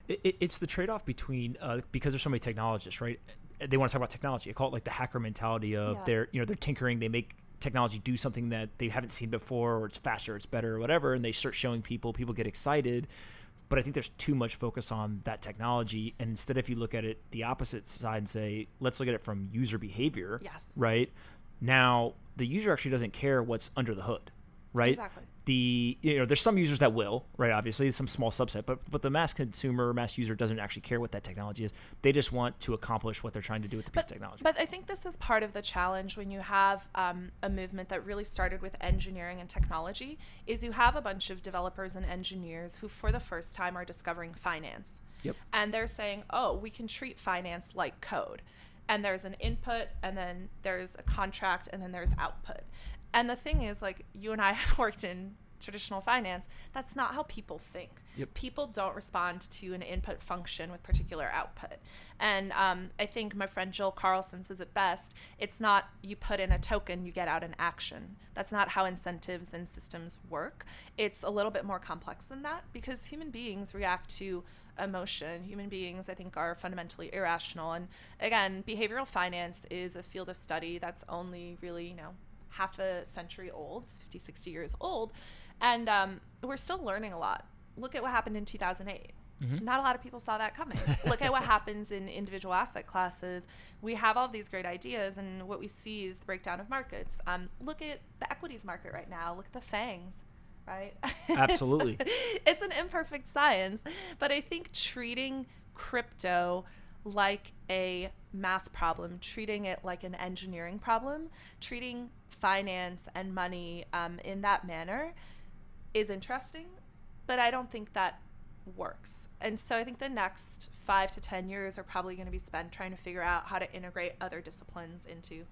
It's the trade-off between because there's so many technologists, right? They want to talk about technology. I call it like the hacker mentality of they're tinkering. They make technology do something that they haven't seen before, or it's faster, it's better, or whatever, and they start showing people get excited. But I think there's too much focus on that technology, and instead, if you look at it the opposite side and say, let's look at it from user behavior, right? Now the user actually doesn't care what's under the hood, right? Exactly. There's some users that will, right? Obviously, some small subset, but the mass consumer, mass user doesn't actually care what that technology is. They just want to accomplish what they're trying to do with the piece of technology. But I think this is part of the challenge when you have a movement that really started with engineering and technology, is you have a bunch of developers and engineers who for the first time are discovering finance. Yep. And they're saying, oh, we can treat finance like code. And there's an input, and then there's a contract, and then there's output. And the thing is, like, you and I have worked in traditional finance. That's not how people think. Yep. People don't respond to an input function with particular output. And I think my friend Joel Carlson says it best. It's not you put in a token, you get out an action. That's not how incentives and systems work. It's a little bit more complex than that, because human beings react to emotion. Human beings, I think, are fundamentally irrational. And again, behavioral finance is a field of study that's only really, half a century old, 50, 60 years old. And we're still learning a lot. Look at what happened in 2008. Mm-hmm. Not a lot of people saw that coming. Look at what happens in individual asset classes. We have all these great ideas, and what we see is the breakdown of markets. Look at the equities market right now. Look at the FANGs, right? Absolutely. It's an imperfect science, but I think treating crypto like a math problem, treating it like an engineering problem, treating finance and money in that manner is interesting, but I don't think that works. And so I think the next 5 to 10 years are probably going to be spent trying to figure out how to integrate other disciplines into